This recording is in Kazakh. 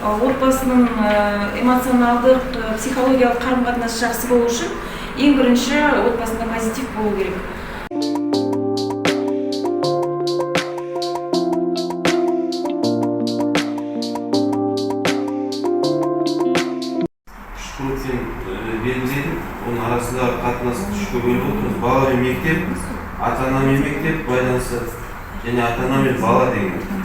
отбасынын эмоционалдык, психологиялык карым-катнаш жакшы болуу үчүн эң биринчи отбасында позитив болуу керек. Белгіледік, оның арасындағы қатынасты үшке бөліп отырмыз. Бала мен мектеп, ата-ана мен мектеп байланысы және ата-ана мен бала деген.